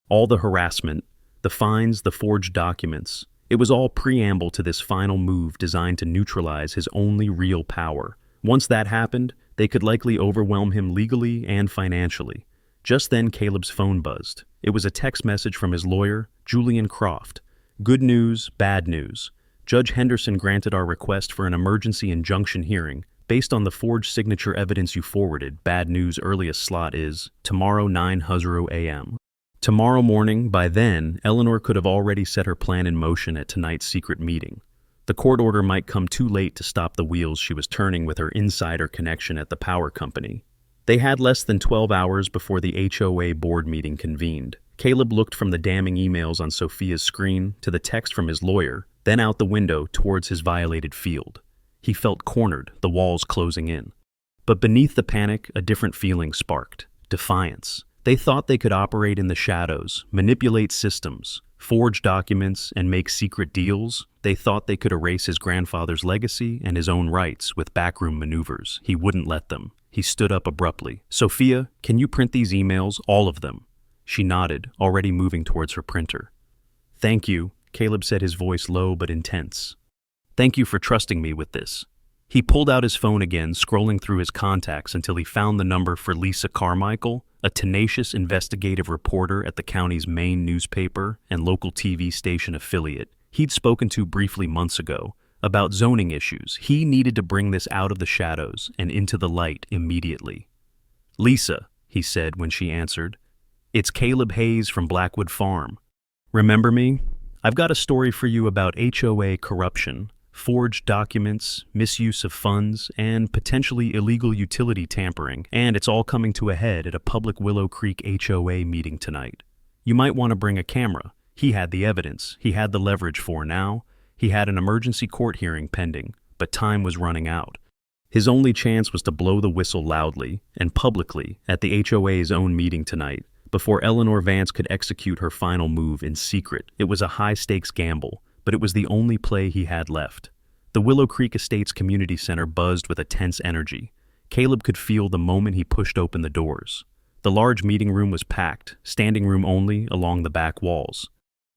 All the harassment, the fines, the forged documents, it was all preamble to this final move designed to neutralize his only real power. Once that happened, they could likely overwhelm him legally and financially. Just then, Caleb's phone buzzed. It was a text message from his lawyer, Julian Croft. "Good news, bad news. Judge Henderson granted our request for an emergency injunction hearing. Based on the forged signature evidence you forwarded, bad news, earliest slot is tomorrow 9:00 a.m. Tomorrow morning, by then, Eleanor could have already set her plan in motion at tonight's secret meeting. The court order might come too late to stop the wheels she was turning with her insider connection at the power company. They had less than 12 hours before the HOA board meeting convened. Caleb looked from the damning emails on Sophia's screen to the text from his lawyer, then out the window towards his violated field. He felt cornered, the walls closing in. But beneath the panic, a different feeling sparked. Defiance. They thought they could operate in the shadows, manipulate systems, forge documents, and make secret deals. They thought they could erase his grandfather's legacy and his own rights with backroom maneuvers. He wouldn't let them. He stood up abruptly. "Sophia, can you print these emails, all of them?" She nodded, already moving towards her printer. "Thank you," Caleb said, his voice low but intense. "Thank you for trusting me with this." He pulled out his phone again, scrolling through his contacts until he found the number for Lisa Carmichael, a tenacious investigative reporter at the county's main newspaper and local TV station affiliate. He'd spoken to briefly months ago about zoning issues. He needed to bring this out of the shadows and into the light immediately. "Lisa," he said when she answered, "it's Caleb Hayes from Blackwood Farm. Remember me? I've got a story for you about HOA corruption, forged documents, misuse of funds, and potentially illegal utility tampering, and it's all coming to a head at a public Willow Creek HOA meeting tonight. You might want to bring a camera. He had the evidence. He had the leverage for now. He had an emergency court hearing pending, but time was running out. His only chance was to blow the whistle loudly and publicly at the HOA's own meeting tonight, before Eleanor Vance could execute her final move in secret. It was a high-stakes gamble, but it was the only play he had left. The Willow Creek Estates Community Center buzzed with a tense energy. Caleb could feel the moment he pushed open the doors. The large meeting room was packed, standing room only, along the back walls.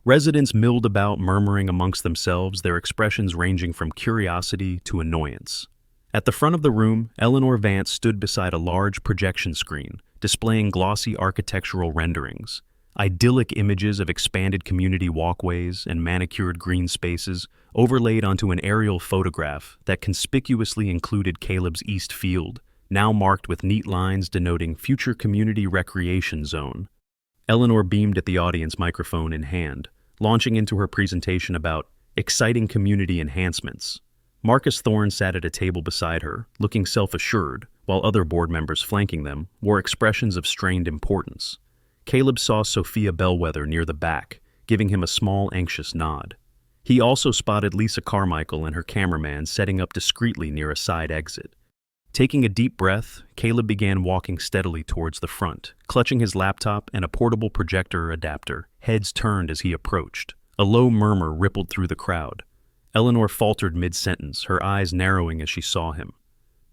Residents milled about, murmuring amongst themselves, their expressions ranging from curiosity to annoyance. At the front of the room, Eleanor Vance stood beside a large projection screen, displaying glossy architectural renderings. Idyllic images of expanded community walkways and manicured green spaces overlaid onto an aerial photograph that conspicuously included Caleb's East Field, now marked with neat lines denoting future community recreation zone. Eleanor beamed at the audience, microphone in hand, launching into her presentation about exciting community enhancements. Marcus Thorne sat at a table beside her, looking self-assured, while other board members flanking them wore expressions of strained importance. Caleb saw Sophia Bellwether near the back, giving him a small, anxious nod. He also spotted Lisa Carmichael and her cameraman setting up discreetly near a side exit. Taking a deep breath, Caleb began walking steadily towards the front, clutching his laptop and a portable projector adapter. Heads turned as he approached. A low murmur rippled through the crowd. Eleanor faltered mid-sentence, her eyes narrowing as she saw him.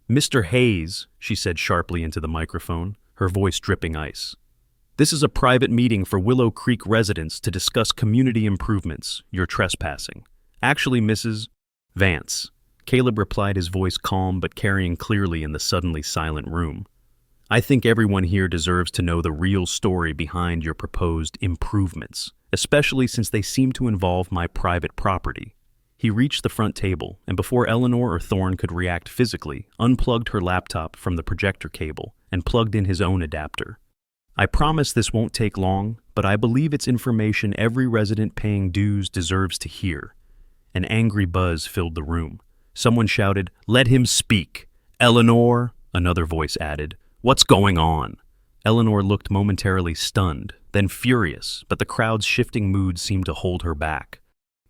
"Mr. Hayes," she said sharply into the microphone, her voice dripping ice. "This is a private meeting for Willow Creek residents to discuss community improvements. You're trespassing." "Actually, Mrs. Vance," Caleb replied, his voice calm but carrying clearly in the suddenly silent room. "I think everyone here deserves to know the real story behind your proposed improvements, especially since they seem to involve my private property." He reached the front table, and before Eleanor or Thorne could react physically, unplugged her laptop from the projector cable and plugged in his own adapter. "I promise this won't take long, but I believe it's information every resident paying dues deserves to hear." An angry buzz filled the room. Someone shouted, "Let him speak!" "Eleanor," another voice added, "what's going on?" Eleanor looked momentarily stunned, then furious, but the crowd's shifting mood seemed to hold her back.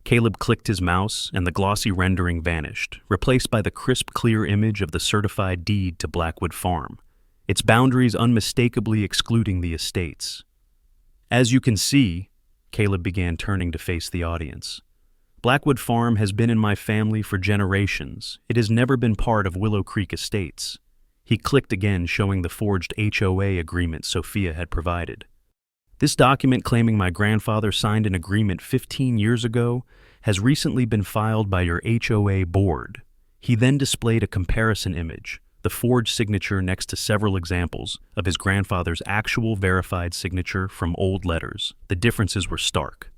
Caleb clicked his mouse, and the glossy rendering vanished, replaced by the crisp, clear image of the certified deed to Blackwood Farm, its boundaries unmistakably excluding the estates. "As you can see," Caleb began, turning to face the audience, "Blackwood Farm has been in my family for generations. It has never been part of Willow Creek Estates." He clicked again, showing the forged HOA agreement Sophia had provided. "This document claiming my grandfather signed an agreement 15 years ago has recently been filed by your HOA board." He then displayed a comparison image, the forged signature next to several examples of his grandfather's actual verified signature from old letters. The differences were stark.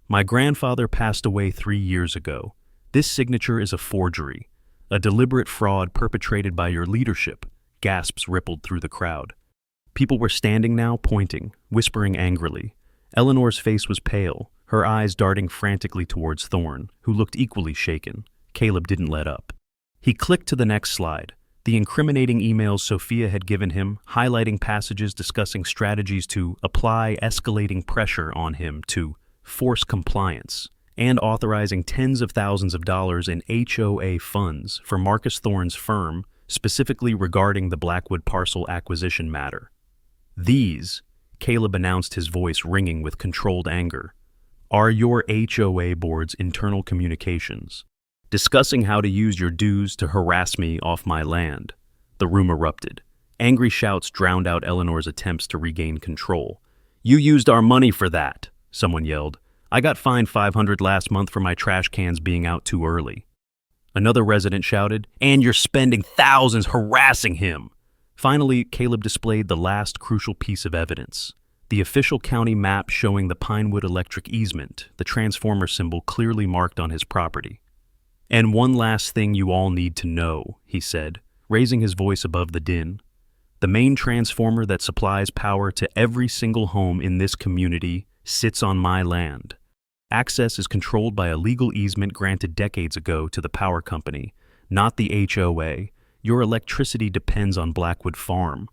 "My grandfather passed away 3 years ago. This signature is a forgery, a deliberate fraud perpetrated by your leadership." Gasps rippled through the crowd. People were standing now, pointing, whispering angrily. Eleanor's face was pale, her eyes darting frantically towards Thorne, who looked equally shaken. Caleb didn't let up. He clicked to the next slide, the incriminating emails Sophia had given him, highlighting passages discussing strategies to apply escalating pressure on him to force compliance, and authorizing tens of thousands of dollars in HOA funds for Marcus Thorne's firm, specifically regarding the Blackwood parcel acquisition matter. "These," Caleb announced, his voice ringing with controlled anger, "are your HOA board's internal communications, discussing how to use your dues to harass me off my land." The room erupted. Angry shouts drowned out Eleanor's attempts to regain control. "You used our money for that," someone yelled. "I got fined $500 last month for my trash cans being out too early." Another resident shouted, "And you're spending thousands harassing him." Finally, Caleb displayed the last crucial piece of evidence, the official county map showing the Pinewood Electric easement, the transformer symbol clearly marked on his property. "And one last thing you all need to know," he said, raising his voice above the din. "The main transformer that supplies power to every single home in this community sits on my land. Access is controlled by a legal easement granted decades ago to the power company, not the HOA. Your electricity depends on Blackwood Farm."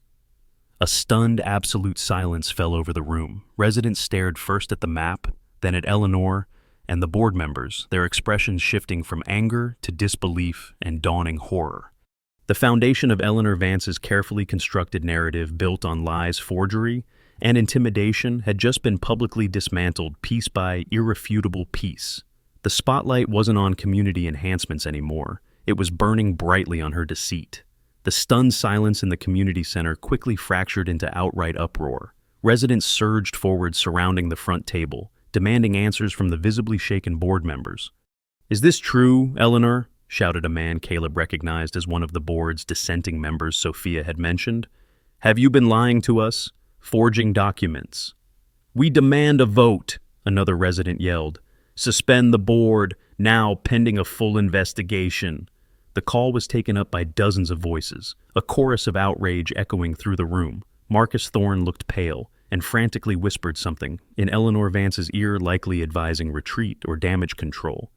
A stunned, absolute silence fell over the room. Residents stared first at the map, then at Eleanor, and the board members, their expressions shifting from anger to disbelief and dawning horror. The foundation of Eleanor Vance's carefully constructed narrative built on lies, forgery, and intimidation had just been publicly dismantled piece by irrefutable piece. The spotlight wasn't on community enhancements anymore. It was burning brightly on her deceit. The stunned silence in the community center quickly fractured into outright uproar. Residents surged forward surrounding the front table, demanding answers from the visibly shaken board members. "Is this true, Eleanor?" shouted a man Caleb recognized as one of the board's dissenting members Sophia had mentioned. "Have you been lying to us? Forging documents?" "We demand a vote," another resident yelled. "Suspend the board, now pending a full investigation." The call was taken up by dozens of voices, a chorus of outrage echoing through the room. Marcus Thorne looked pale and frantically whispered something in Eleanor Vance's ear, likely advising retreat or damage control.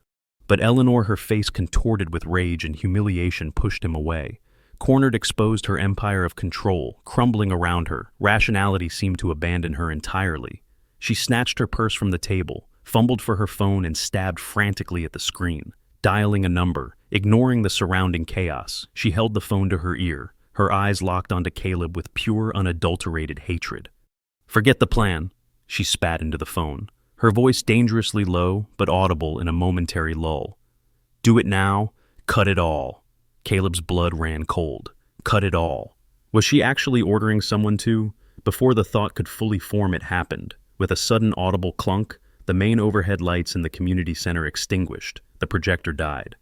But Eleanor, her face contorted with rage and humiliation, pushed him away. Cornered, exposed, her empire of control, crumbling around her, rationality seemed to abandon her entirely. She snatched her purse from the table, fumbled for her phone, and stabbed frantically at the screen. Dialing a number, ignoring the surrounding chaos, she held the phone to her ear, her eyes locked onto Caleb with pure, unadulterated hatred. "Forget the plan," she spat into the phone, her voice dangerously low but audible in a momentary lull. "Do it now, cut it all." Caleb's blood ran cold. Cut it all. Was she actually ordering someone to? Before the thought could fully form, it happened. With a sudden audible clunk, the main overhead lights in the community center extinguished. The projector died.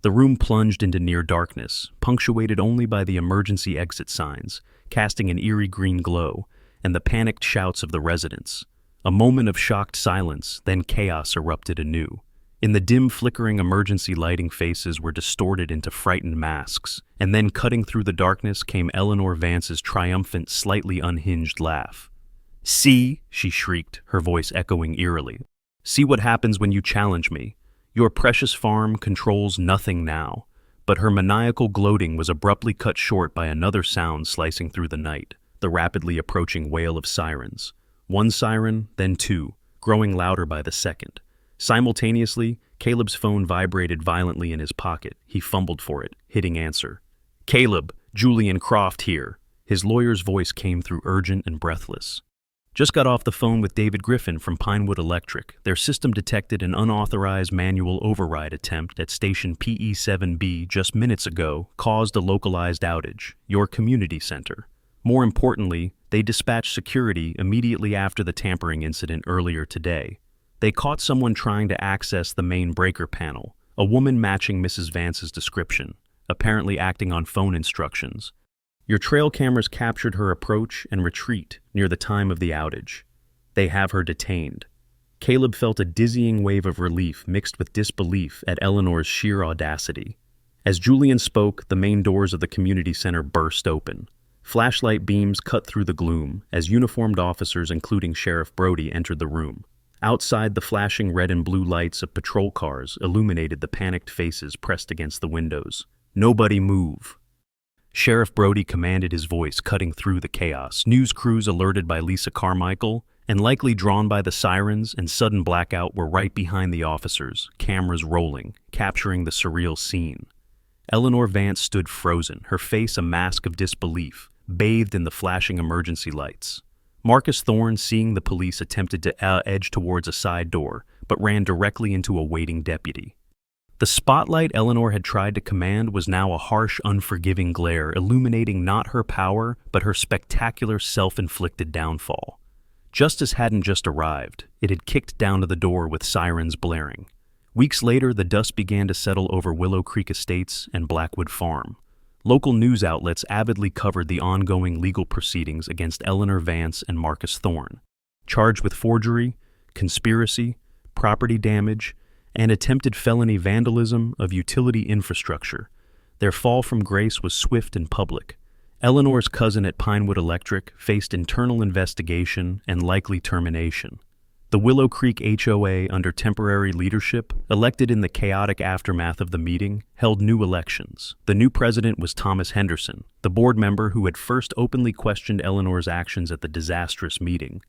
The room plunged into near darkness, punctuated only by the emergency exit signs, casting an eerie green glow, and the panicked shouts of the residents. A moment of shocked silence, then chaos erupted anew. In the dim, flickering emergency lighting, faces were distorted into frightened masks, and then cutting through the darkness came Eleanor Vance's triumphant, slightly unhinged laugh. "See," she shrieked, her voice echoing eerily. "See what happens when you challenge me. Your precious farm controls nothing now." But her maniacal gloating was abruptly cut short by another sound slicing through the night, the rapidly approaching wail of sirens. One siren, then two, growing louder by the second. Simultaneously, Caleb's phone vibrated violently in his pocket. He fumbled for it, hitting answer. "Caleb, Julian Croft here." His lawyer's voice came through, urgent and breathless. "Just got off the phone with David Griffin from Pinewood Electric. Their system detected an unauthorized manual override attempt at station PE7B just minutes ago, caused a localized outage. Your community center. More importantly, they dispatched security immediately after the tampering incident earlier today. They caught someone trying to access the main breaker panel, a woman matching Mrs. Vance's description, apparently acting on phone instructions. Your trail cameras captured her approach and retreat near the time of the outage. They have her detained." Caleb felt a dizzying wave of relief mixed with disbelief at Eleanor's sheer audacity. As Julian spoke, the main doors of the community center burst open. Flashlight beams cut through the gloom as uniformed officers, including Sheriff Brody, entered the room. Outside, the flashing red and blue lights of patrol cars illuminated the panicked faces pressed against the windows. "Nobody move." Sheriff Brody commanded, his voice cutting through the chaos. News crews, alerted by Lisa Carmichael and likely drawn by the sirens and sudden blackout, were right behind the officers, cameras rolling, capturing the surreal scene. Eleanor Vance stood frozen, her face a mask of disbelief, bathed in the flashing emergency lights. Marcus Thorne, seeing the police, attempted to edge towards a side door, but ran directly into a waiting deputy. The spotlight Eleanor had tried to command was now a harsh, unforgiving glare, illuminating not her power, but her spectacular self-inflicted downfall. Justice hadn't just arrived. It had kicked down to the door with sirens blaring. Weeks later, the dust began to settle over Willow Creek Estates and Blackwood Farm. Local news outlets avidly covered the ongoing legal proceedings against Eleanor Vance and Marcus Thorne, charged with forgery, conspiracy, property damage, and attempted felony vandalism of utility infrastructure. Their fall from grace was swift and public. Eleanor's cousin at Pinewood Electric faced internal investigation and likely termination. The Willow Creek HOA, under temporary leadership, elected in the chaotic aftermath of the meeting, held new elections. The new president was Thomas Henderson, the board member who had first openly questioned Eleanor's actions at the disastrous meeting.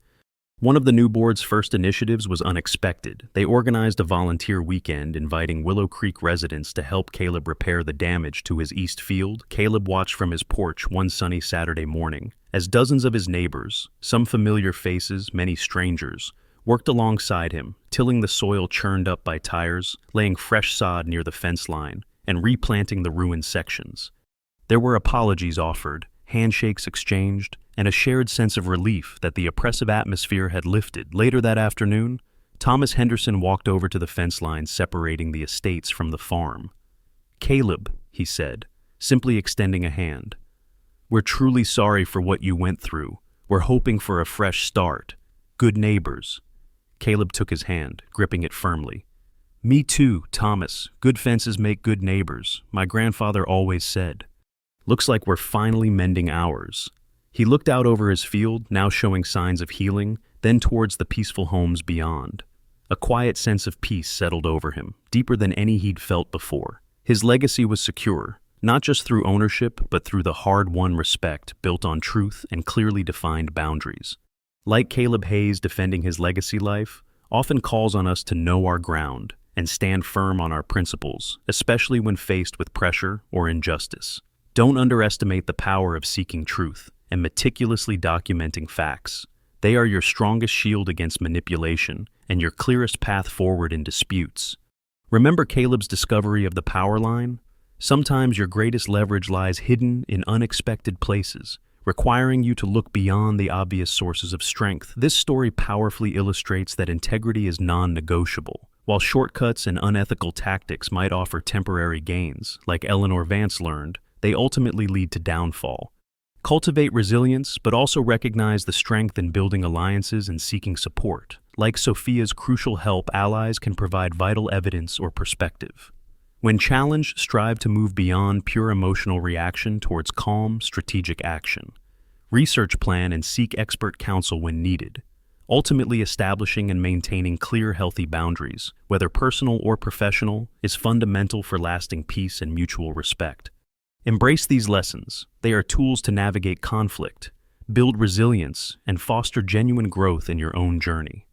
One of the new board's first initiatives was unexpected. They organized a volunteer weekend, inviting Willow Creek residents to help Caleb repair the damage to his east field. Caleb watched from his porch one sunny Saturday morning as dozens of his neighbors, some familiar faces, many strangers, worked alongside him, tilling the soil churned up by tires, laying fresh sod near the fence line, and replanting the ruined sections. There were apologies offered, handshakes exchanged, and a shared sense of relief that the oppressive atmosphere had lifted. Later that afternoon, Thomas Henderson walked over to the fence line separating the estates from the farm. "Caleb," he said, simply extending a hand. "We're truly sorry for what you went through. We're hoping for a fresh start. Good neighbors." Caleb took his hand, gripping it firmly. "Me too, Thomas. Good fences make good neighbors, my grandfather always said. Looks like we're finally mending ours." He looked out over his field, now showing signs of healing, then towards the peaceful homes beyond. A quiet sense of peace settled over him, deeper than any he'd felt before. His legacy was secure, not just through ownership, but through the hard-won respect built on truth and clearly defined boundaries. Like Caleb Hayes defending his legacy life, often calls on us to know our ground and stand firm on our principles, especially when faced with pressure or injustice. Don't underestimate the power of seeking truth and meticulously documenting facts. They are your strongest shield against manipulation and your clearest path forward in disputes. Remember Caleb's discovery of the power line? Sometimes your greatest leverage lies hidden in unexpected places, requiring you to look beyond the obvious sources of strength. This story powerfully illustrates that integrity is non-negotiable. While shortcuts and unethical tactics might offer temporary gains, like Eleanor Vance learned, they ultimately lead to downfall. Cultivate resilience, but also recognize the strength in building alliances and seeking support. Like Sophia's crucial help, allies can provide vital evidence or perspective. When challenged, strive to move beyond pure emotional reaction towards calm, strategic action. Research plan and seek expert counsel when needed. Ultimately, establishing and maintaining clear, healthy boundaries, whether personal or professional, is fundamental for lasting peace and mutual respect. Embrace these lessons. They are tools to navigate conflict, build resilience, and foster genuine growth in your own journey.